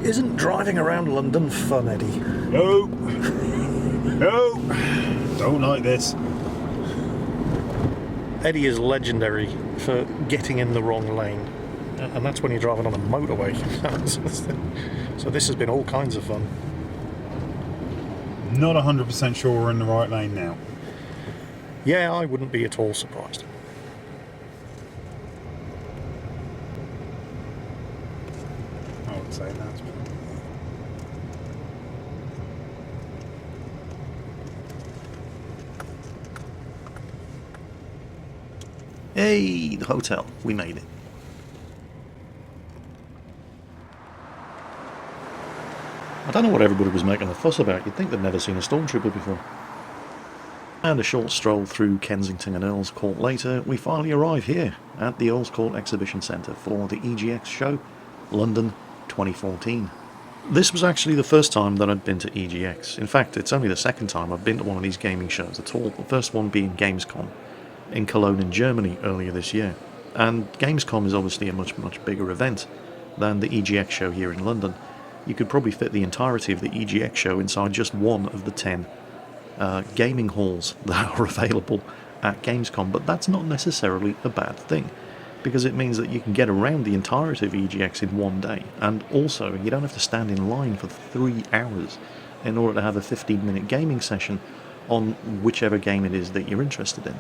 Isn't driving around London fun, Eddie? No. No. Don't like this. Eddie is legendary for getting in the wrong lane. And that's when you're driving on a motorway. So this has been all kinds of fun. Not 100% sure we're in the right lane now. Yeah, I wouldn't be at all surprised. I would say that. Hey, the hotel. We made it. I don't know what everybody was making a fuss about. You'd think they'd never seen a stormtrooper before. And a short stroll through Kensington and Earls Court later, we finally arrive here at the Earls Court Exhibition Centre for the EGX show, London 2014. This was actually the first time that I'd been to EGX. In fact, it's only the second time I've been to one of these gaming shows at all, the first one being Gamescom in Cologne in Germany earlier this year. And Gamescom is obviously a much bigger event than the EGX show here in London. You could probably fit the entirety of the EGX show inside just one of the 10 gaming halls that are available at Gamescom, but that's not necessarily a bad thing, because it means that you can get around the entirety of EGX in one day, and also you don't have to stand in line for 3 hours in order to have a 15-minute gaming session on whichever game it is that you're interested in.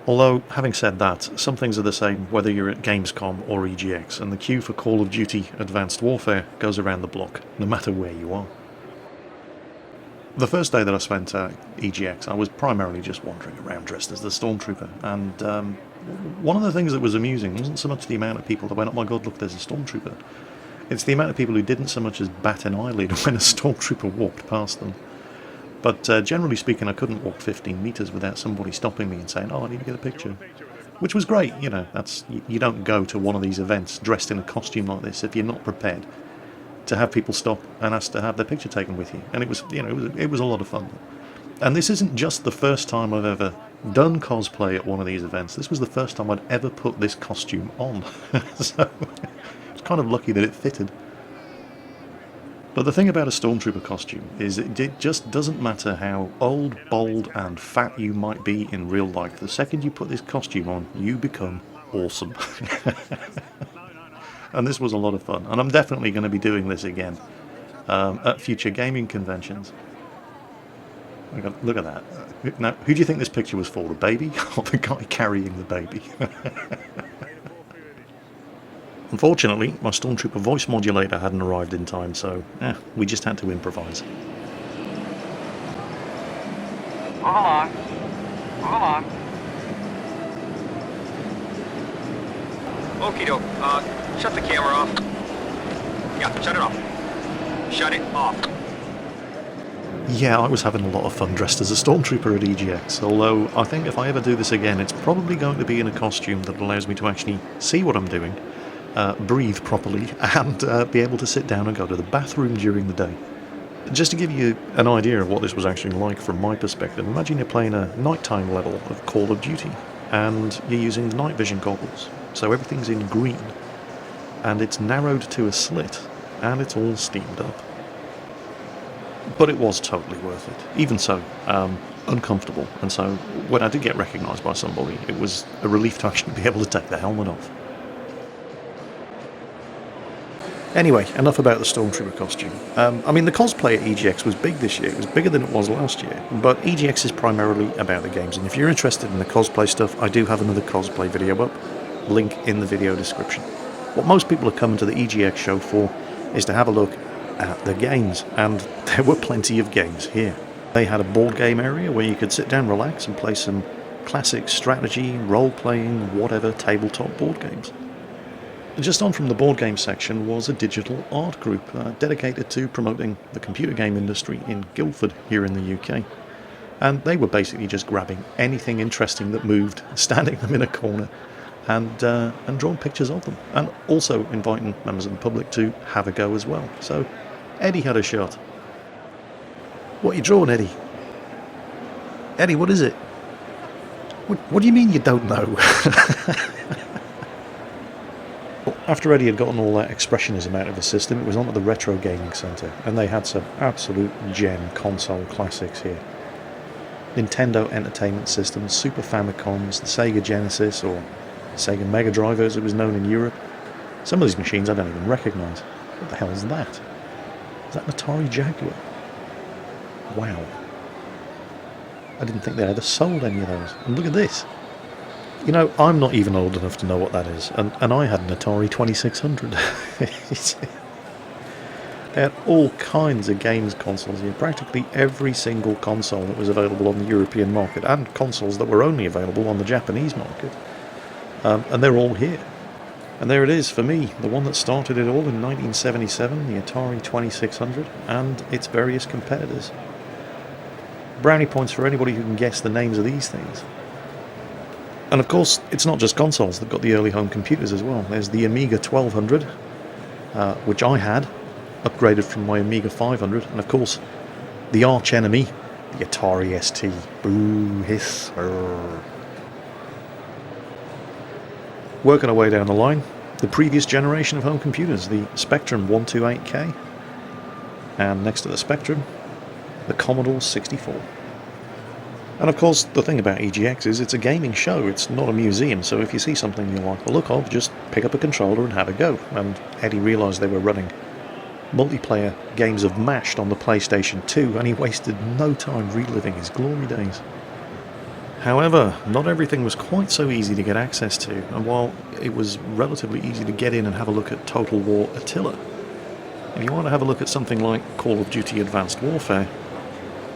Although, having said that, some things are the same whether you're at Gamescom or EGX, and the queue for Call of Duty Advanced Warfare goes around the block, no matter where you are. The first day that I spent at EGX, I was primarily just wandering around dressed as the Stormtrooper, and one of the things that was amusing wasn't so much the amount of people that went, "Oh my god, look, there's a Stormtrooper." It's the amount of people who didn't so much as bat an eyelid when a Stormtrooper walked past them. But generally speaking, I couldn't walk 15 metres without somebody stopping me and saying, "Oh, I need to get a picture." Which was great, you know. You don't go to one of these events dressed in a costume like this if you're not prepared to have people stop and ask to have their picture taken with you. And it was, you know, it was a lot of fun. And this isn't just the first time I've ever done cosplay at one of these events. This was the first time I'd ever put this costume on. So it's kind of lucky that it fitted. But the thing about a Stormtrooper costume is it just doesn't matter how old, bald and fat you might be in real life. The second you put this costume on, you become awesome. And this was a lot of fun. And I'm definitely going to be doing this again at future gaming conventions. Look at that. Now, who do you think this picture was for? The baby or the guy carrying the baby? Unfortunately, my Stormtrooper voice modulator hadn't arrived in time, so we just had to improvise. Move along. Move along. Okie doke. Shut the camera off. Yeah, shut it off. Shut it off. Yeah, I was having a lot of fun dressed as a Stormtrooper at EGX, although I think if I ever do this again, it's probably going to be in a costume that allows me to actually see what I'm doing, breathe properly, and be able to sit down and go to the bathroom during the day. Just to give you an idea of what this was actually like from my perspective, imagine you're playing a nighttime level of Call of Duty, and you're using night vision goggles, so everything's in green, and it's narrowed to a slit, and it's all steamed up. But it was totally worth it. Even so, uncomfortable, and so when I did get recognised by somebody, it was a relief to actually be able to take the helmet off. Anyway, enough about the Stormtrooper costume. I mean, the cosplay at EGX was big this year. It was bigger than it was last year. But EGX is primarily about the games. And if you're interested in the cosplay stuff, I do have another cosplay video up. Link in the video description. What most people are coming to the EGX show for is to have a look at the games. And there were plenty of games here. They had a board game area where you could sit down, relax, and play some classic strategy, role-playing, whatever, tabletop board games. Just on from the board game section was a digital art group dedicated to promoting the computer game industry in Guildford here in the UK. And they were basically just grabbing anything interesting that moved, standing them in a corner and drawing pictures of them. And also inviting members of the public to have a go as well. So Eddie had a shot. What are you drawing, Eddie? Eddie, what is it? What do you mean you don't know? After Eddie had gotten all that expressionism out of the system, it was on to the Retro Gaming Centre, and they had some absolute gem console classics here. Nintendo Entertainment Systems, Super Famicoms, the Sega Genesis, or Sega Mega Drive as it was known in Europe. Some of these machines I don't even recognise. What the hell is that? Is that an Atari Jaguar? Wow. I didn't think they ever sold any of those. And look at this. You know, I'm not even old enough to know what that is, and I had an Atari 2600. They had all kinds of games consoles here, practically every single console that was available on the European market, and consoles that were only available on the Japanese market. And they're all here. And there it is for me, the one that started it all in 1977, the Atari 2600, and its various competitors. Brownie points for anybody who can guess the names of these things. And of course, it's not just consoles, they've got the early home computers as well. There's the Amiga 1200, which I had, upgraded from my Amiga 500, and of course, the arch enemy, the Atari ST. Boo, hiss, brr. Working our way down the line, the previous generation of home computers, the Spectrum 128K, and next to the Spectrum, the Commodore 64. And of course, the thing about EGX is it's a gaming show, it's not a museum, so if you see something you like the look of, just pick up a controller and have a go. And Eddie realised they were running multiplayer games of Mashed on the PlayStation 2, and he wasted no time reliving his glory days. However, not everything was quite so easy to get access to, and while it was relatively easy to get in and have a look at Total War Attila, if you want to have a look at something like Call of Duty Advanced Warfare,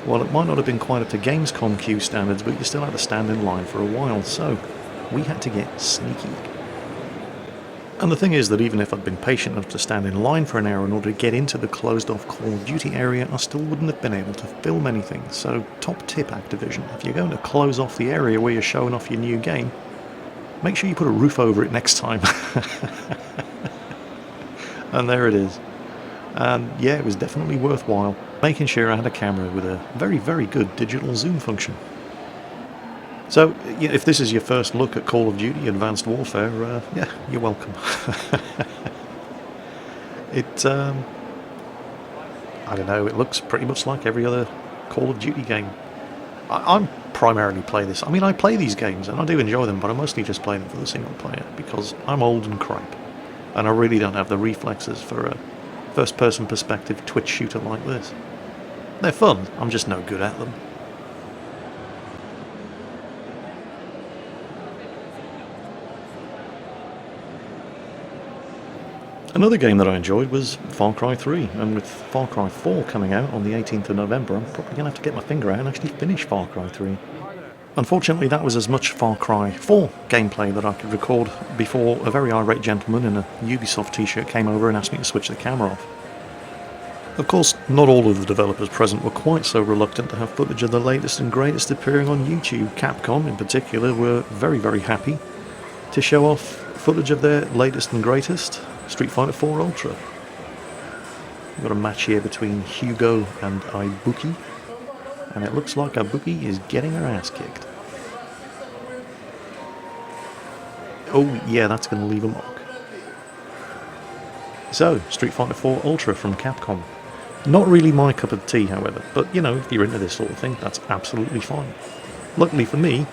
well, it might not have been quite up to Gamescom queue standards, but you still had to stand in line for a while, so we had to get sneaky. And the thing is that even if I'd been patient enough to stand in line for an hour in order to get into the closed-off Call of Duty area, I still wouldn't have been able to film anything. So, top tip, Activision, if you're going to close off the area where you're showing off your new game, make sure you put a roof over it next time. And there it is. And yeah, it was definitely worthwhile, making sure I had a camera with a very, very good digital zoom function. So, yeah, if this is your first look at Call of Duty Advanced Warfare, yeah, you're welcome. I don't know, it looks pretty much like every other Call of Duty game. I primarily play this. I mean, I play these games, and I do enjoy them, but I mostly just play them for the single player, because I'm old and crap, and I really don't have the reflexes for a first-person perspective twitch shooter like this. They're fun, I'm just no good at them. Another game that I enjoyed was Far Cry 3, and with Far Cry 4 coming out on the 18th of November, I'm probably going to have to get my finger out and actually finish Far Cry 3. Unfortunately, that was as much Far Cry 4 gameplay that I could record before a very irate gentleman in a Ubisoft t-shirt came over and asked me to switch the camera off. Of course, not all of the developers present were quite so reluctant to have footage of the latest and greatest appearing on YouTube. Capcom, in particular, were very, very happy to show off footage of their latest and greatest, Street Fighter 4 Ultra. We've got a match here between Hugo and Ibuki, and it looks like Ibuki is getting her ass kicked. Oh yeah, that's going to leave a mark. So, Street Fighter 4 Ultra from Capcom. Not really my cup of tea, however, but you know, if you're into this sort of thing, that's absolutely fine. Luckily for me,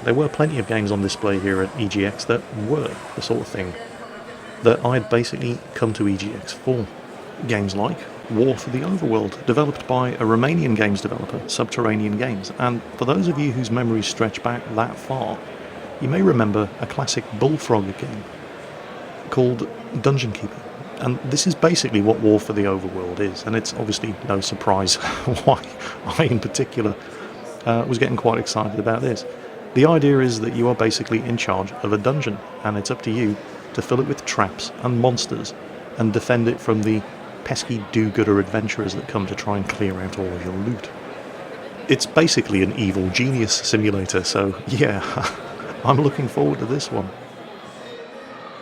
there were plenty of games on display here at EGX that were the sort of thing that I'd basically come to EGX for. Games like War for the Overworld, developed by a Romanian games developer, Subterranean Games, and for those of you whose memories stretch back that far, you may remember a classic Bullfrog game called Dungeon Keeper. And this is basically what War for the Overworld is, and it's obviously no surprise why I in particular was getting quite excited about this. The idea is that you are basically in charge of a dungeon, and it's up to you to fill it with traps and monsters and defend it from the pesky do-gooder adventurers that come to try and clear out all of your loot. It's basically an evil genius simulator, so yeah, I'm looking forward to this one.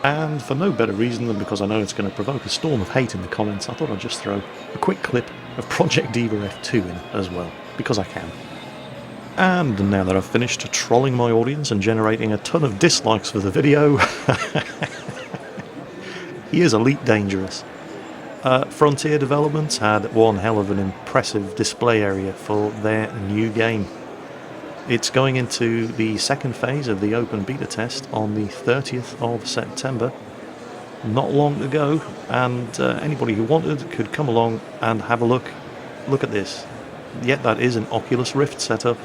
And for no better reason than because I know it's going to provoke a storm of hate in the comments, I thought I'd just throw a quick clip of Project Diva F2 in as well, because I can. And now that I've finished trolling my audience and generating a ton of dislikes for the video, He is Elite Dangerous. Frontier Developments had one hell of an impressive display area for their new game. It's going into the second phase of the open beta test on the 30th of September. Not long to go, and anybody who wanted could come along and have a look. Look at this. Yet that is an Oculus Rift setup.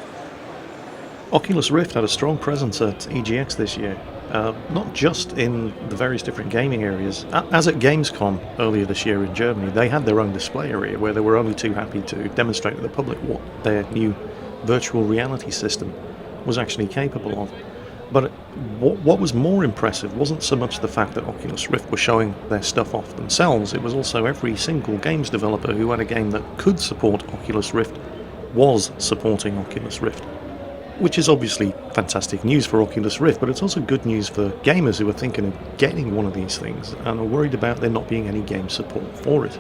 Oculus Rift had a strong presence at EGX this year, not just in the various different gaming areas. As at Gamescom earlier this year in Germany, they had their own display area where they were only too happy to demonstrate to the public what their new virtual reality system was actually capable of. But what was more impressive wasn't so much the fact that Oculus Rift were showing their stuff off themselves, it was also every single games developer who had a game that could support Oculus Rift was supporting Oculus Rift. Which is obviously fantastic news for Oculus Rift, but it's also good news for gamers who are thinking of getting one of these things and are worried about there not being any game support for it.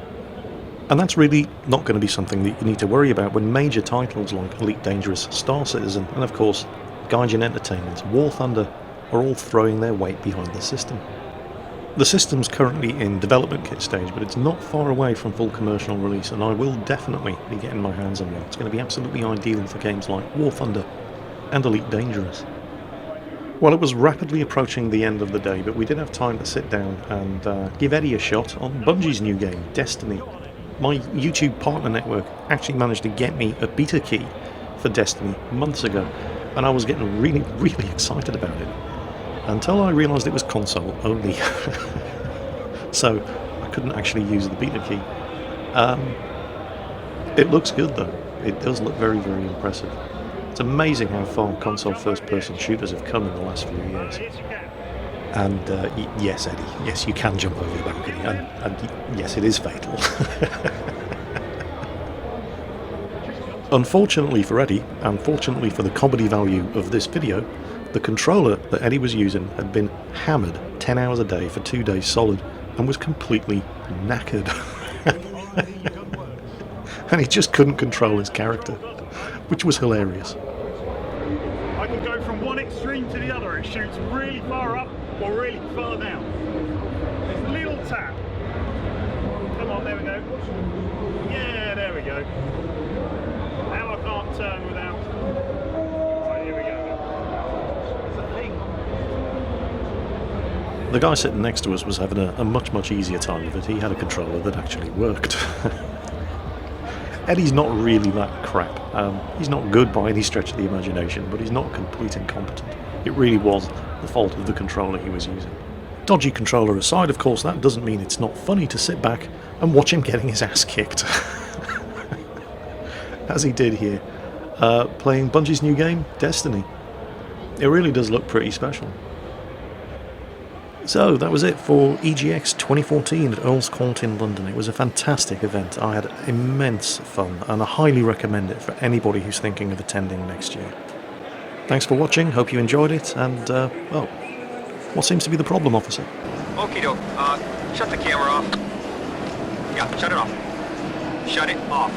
And that's really not going to be something that you need to worry about when major titles like Elite Dangerous, Star Citizen, and of course Gaijin Entertainment's War Thunder are all throwing their weight behind the system. The system's currently in development kit stage, but it's not far away from full commercial release, and I will definitely be getting my hands on one. It's going to be absolutely ideal for games like War Thunder and Elite Dangerous. Well, it was rapidly approaching the end of the day, but we did have time to sit down and give Eddie a shot on Bungie's new game, Destiny. My YouTube partner network actually managed to get me a beta key for Destiny months ago, and I was getting really excited about it until I realised it was console only. So I couldn't actually use the beta key. It looks good though. It does look very impressive. It's amazing how far console first-person shooters have come in the last few years. And yes, Eddie, yes, you can jump over the balcony, and yes, it is fatal. Unfortunately for Eddie, and fortunately for the comedy value of this video, the controller that Eddie was using had been hammered 10 hours a day for 2 days solid, and was completely knackered. And he just couldn't control his character, which was hilarious. I can go from one extreme to the other. It shoots really far up or really far down. There's a little tap. Come on, there we go. Yeah, there we go. Now I can't turn without... Right, here we go. It's a thing. The guy sitting next to us was having a much easier time of it. He had a controller that actually worked. Eddie's not really that crap. He's not good by any stretch of the imagination, but he's not complete incompetent. It really was the fault of the controller he was using. Dodgy controller aside, of course, that doesn't mean it's not funny to sit back and watch him getting his ass kicked. As he did here, playing Bungie's new game, Destiny. It really does look pretty special. So that was it for EGX 2014 at Earls Court in London. It was a fantastic event. I had immense fun, and I highly recommend it for anybody who's thinking of attending next year. Thanks for watching, hope you enjoyed it, and, well, what seems to be the problem, officer? Okie doke. Shut the camera off. Yeah, shut it off. Shut it off.